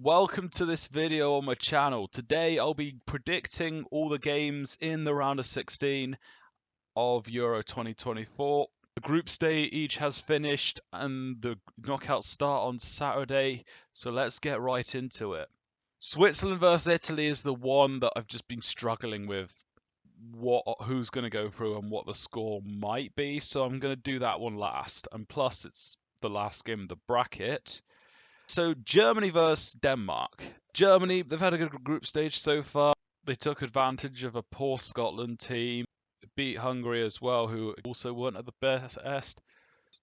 welcome to this video on my channel. Today I'll be predicting all the games in the round of 16 of Euro 2024. The group stage each has finished and the knockouts start on Saturday, so let's get right into it. Switzerland versus Italy is the one that I've just been struggling with who's going to go through and what the score might be, so I'm going to do that one last, and plus it's the last game of the bracket. So Germany versus Denmark. Germany, they've had a good group stage so far. They took advantage of a poor Scotland team, beat Hungary as well, who also weren't at the best.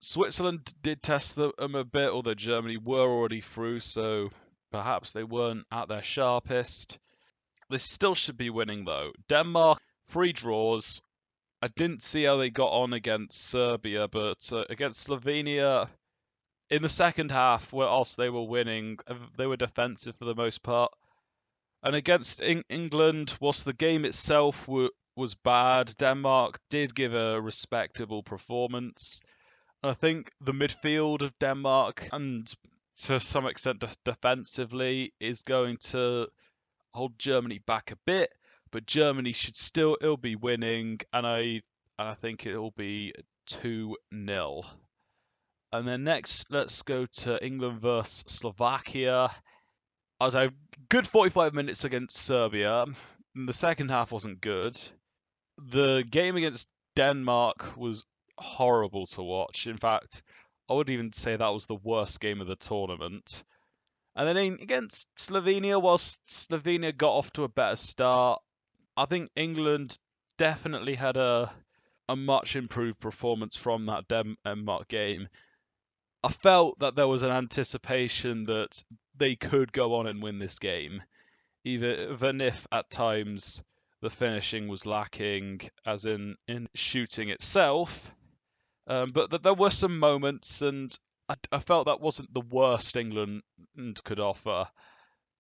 Switzerland did test them a bit, although Germany were already through, so perhaps they weren't at their sharpest. They still should be winning though. Denmark, 3 draws. I didn't see how they got on against Serbia, but against Slovenia, in the second half, whilst they were winning, they were defensive for the most part. And against England, whilst the game itself was bad, Denmark did give a respectable performance. And I think the midfield of Denmark, and to some extent defensively, is going to hold Germany back a bit. But Germany should still be winning, and I think it will be 2-0. And then next, let's go to England versus Slovakia. I was a good 45 minutes against Serbia. The second half wasn't good. The game against Denmark was horrible to watch. In fact, I would even say that was the worst game of the tournament. And then against Slovenia, whilst Slovenia got off to a better start, I think England definitely had a much improved performance from that Denmark game. I felt that there was an anticipation that they could go on and win this game, even if at times the finishing was lacking, as in shooting itself. But that there were some moments, and I felt that wasn't the worst England could offer.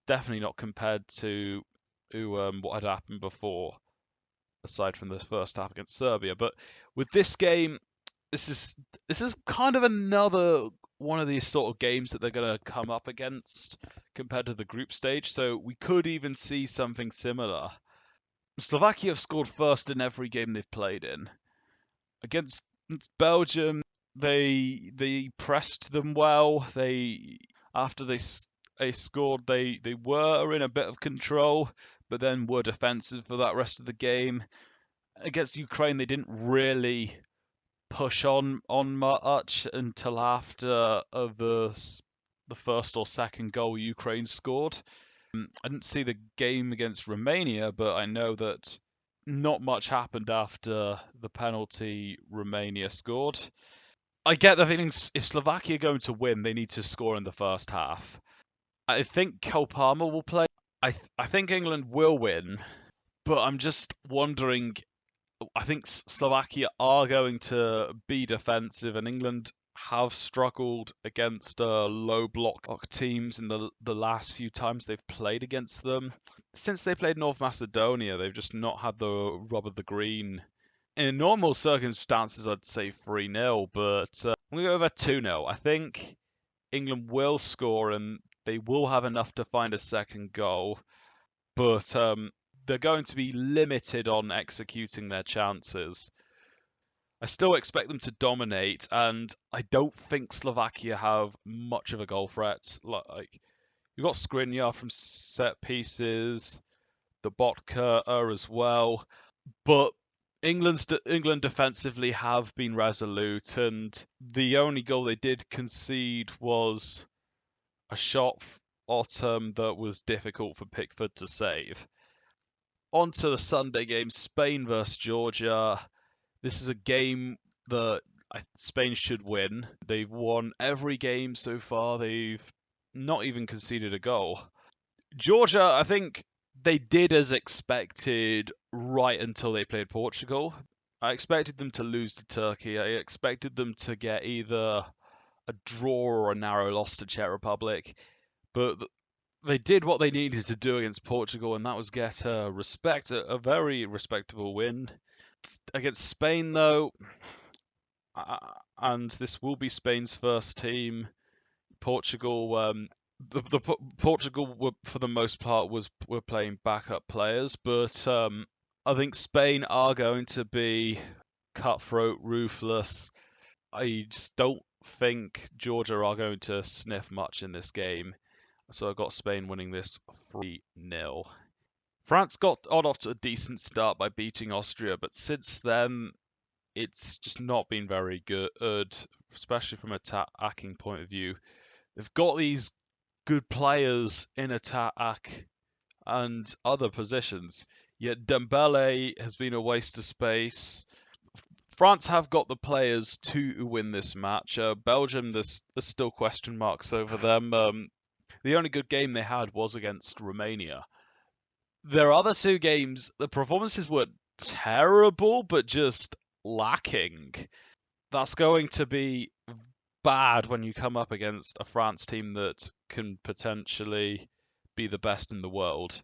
Definitely not compared to what had happened before, aside from the first half against Serbia. But with this game, this is kind of another one of these sort of games that they're going to come up against compared to the group stage, so we could even see something similar. Slovakia have scored first in every game they've played in. Against Belgium, they pressed them well. After they scored, they were in a bit of control, but then were defensive for that rest of the game. Against Ukraine, they didn't really push on much until after the first or second goal Ukraine scored. I didn't see the game against Romania, but I know that not much happened after the penalty Romania scored. I get the feeling if Slovakia are going to win, they need to score in the first half. I think Cole Palmer will play. I think England will win, but I'm just wondering. I think Slovakia are going to be defensive, and England have struggled against low block teams in the last few times they've played against them. Since they played North Macedonia, they've just not had the rub of the green. In normal circumstances, I'd say 3-0, but I'm going to go over 2-0. I think England will score, and they will have enough to find a second goal, but they're going to be limited on executing their chances. I still expect them to dominate, and I don't think Slovakia have much of a goal threat. Like, you've got Skriniar from set pieces, the Botka as well, but England defensively have been resolute, and the only goal they did concede was a shot that was difficult for Pickford to save. On to the Sunday game, Spain versus Georgia. This is a game that Spain should win. They've won every game so far. They've not even conceded a goal. Georgia, I think they did as expected right until they played Portugal. I expected them to lose to Turkey. I expected them to get either a draw or a narrow loss to Czech Republic. But they did what they needed to do against Portugal, and that was get a very respectable win. Against Spain, though, and this will be Spain's first team, Portugal, Portugal were, for the most part, were playing backup players, but I think Spain are going to be cutthroat, ruthless. I just don't think Georgia are going to sniff much in this game, so I got Spain winning this 3-0. France got off to a decent start by beating Austria, but since then it's just not been very good, especially from an attacking point of view. They've got these good players in attack and other positions, yet Dembele has been a waste of space. France have got the players to win this match. Belgium, there's still question marks over them. The only good game they had was against Romania. Their other two games, the performances were terrible, but just lacking. That's going to be bad when you come up against a France team that can potentially be the best in the world.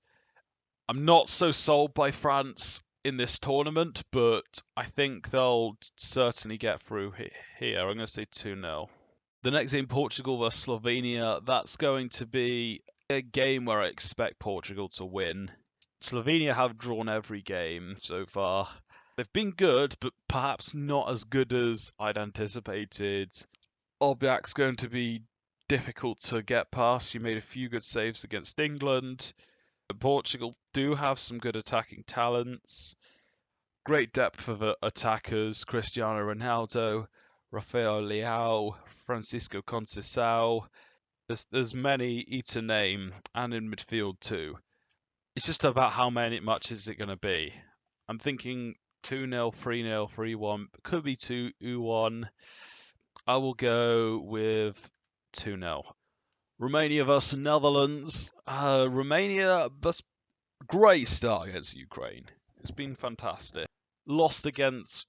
I'm not so sold by France in this tournament, but I think they'll certainly get through here. I'm going to say 2-0. The next game, Portugal versus Slovenia, that's going to be a game where I expect Portugal to win. Slovenia have drawn every game so far. They've been good, but perhaps not as good as I'd anticipated. Oblak's going to be difficult to get past. He made a few good saves against England. Portugal do have some good attacking talents. Great depth of attackers. Cristiano Ronaldo, Rafael Leao, Francisco Conceição. There's many to name, and in midfield too. It's just about how much is it going to be. I'm thinking 2-0, 3-0, 3-1. Could be 2-1. I will go with 2-0. Romania versus Netherlands. Romania, that's a great start against Ukraine. It's been fantastic. Lost against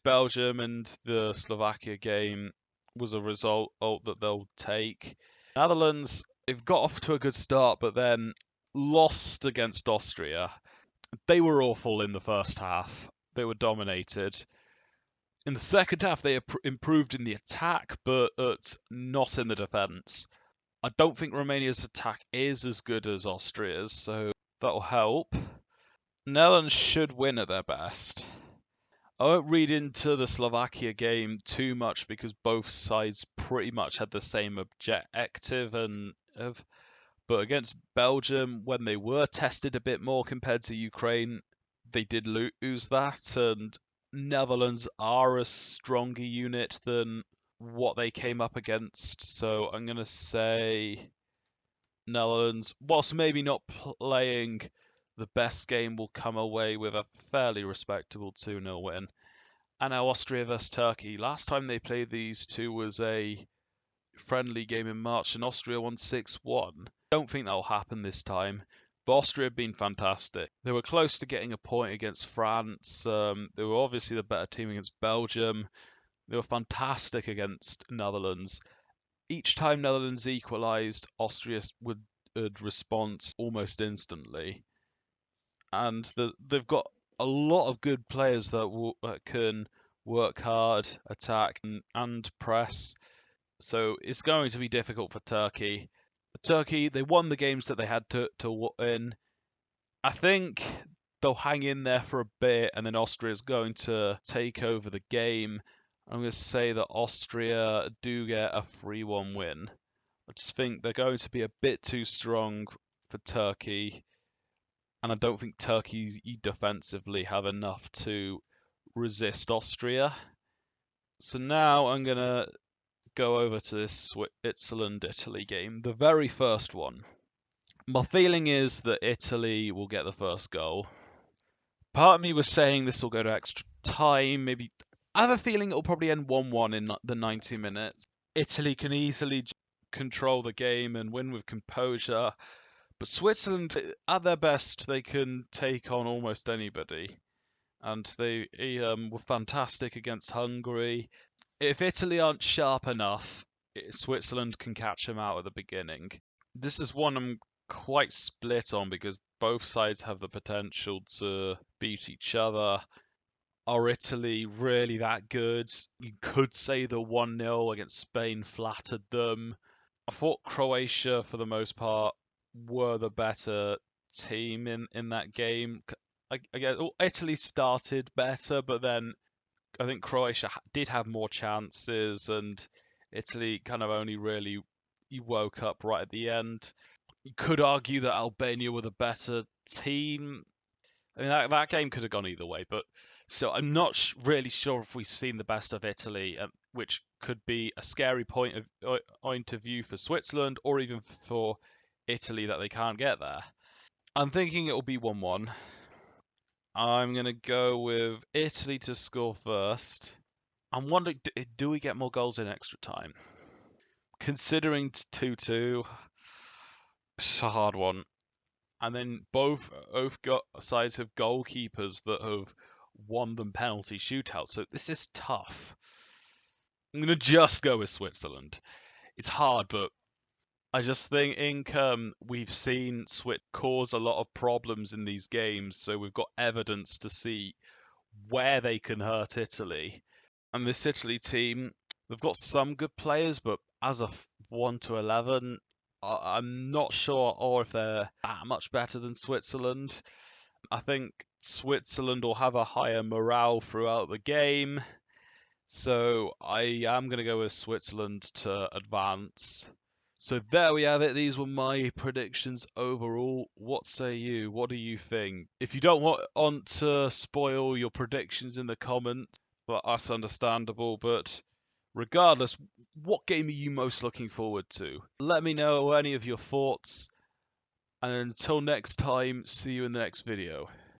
Belgium, and the Slovakia game was a result that they'll take. Netherlands, they've got off to a good start, but then lost against Austria. They were awful in the first half. They were dominated. In the second half, they improved in the attack, but not in the defence. I don't think Romania's attack is as good as Austria's, so that'll help. Netherlands should win at their best. I won't read into the Slovakia game too much because both sides pretty much had the same objective, but against Belgium, when they were tested a bit more compared to Ukraine, they did lose that, and Netherlands are a stronger unit than what they came up against, so I'm going to say Netherlands, whilst maybe not playing the best game, will come away with a fairly respectable 2-0 win. And now Austria versus Turkey. Last time they played these two was a friendly game in March, and Austria won 6-1. Don't think that'll happen this time. But Austria have been fantastic. They were close to getting a point against France. They were obviously the better team against Belgium. They were fantastic against Netherlands. Each time Netherlands equalised, Austria would respond almost instantly. And they've got a lot of good players that can work hard, attack, and press. So it's going to be difficult for Turkey. Turkey, they won the games that they had to win. I think they'll hang in there for a bit, and then Austria's going to take over the game. I'm going to say that Austria do get a 3-1 win. I just think they're going to be a bit too strong for Turkey, and I don't think Turkey defensively have enough to resist Austria. So now I'm going to go over to this Switzerland-Italy game, the very first one. My feeling is that Italy will get the first goal. Part of me was saying this will go to extra time, maybe. I have a feeling it'll probably end 1-1 in the 90 minutes. Italy can easily control the game and win with composure, but Switzerland, at their best, they can take on almost anybody, and they were fantastic against Hungary. If Italy aren't sharp enough, Switzerland can catch them out at the beginning. This is one I'm quite split on because both sides have the potential to beat each other. Are Italy really that good? You could say the 1-0 against Spain flattered them. I thought Croatia, for the most part, were the better team in that game. I guess Italy started better, but then I think Croatia did have more chances, and Italy kind of only really woke up right at the end. You could argue that Albania were the better team. I mean, that game could have gone either way, but so I'm not really sure if we've seen the best of Italy, which could be a scary point of view for Switzerland or even for Italy that they can't get there. I'm thinking it'll be 1-1. I'm gonna go with Italy to score first. I'm wondering, do we get more goals in extra time? Considering 2-2, it's a hard one. And then both sides have goalkeepers that have won them penalty shootouts. So this is tough. I'm gonna just go with Switzerland. It's hard, but I just think we've seen Swiss cause a lot of problems in these games, so we've got evidence to see where they can hurt Italy. And this Italy team, they've got some good players, but as a 1 to 11, I'm not sure or if they're that much better than Switzerland. I think Switzerland will have a higher morale throughout the game, so I am going to go with Switzerland to advance. So there we have it. These were my predictions overall. What say you? What do you think? If you don't want to spoil your predictions in the comments, well, that's understandable. But regardless, what game are you most looking forward to? Let me know any of your thoughts. And until next time, see you in the next video.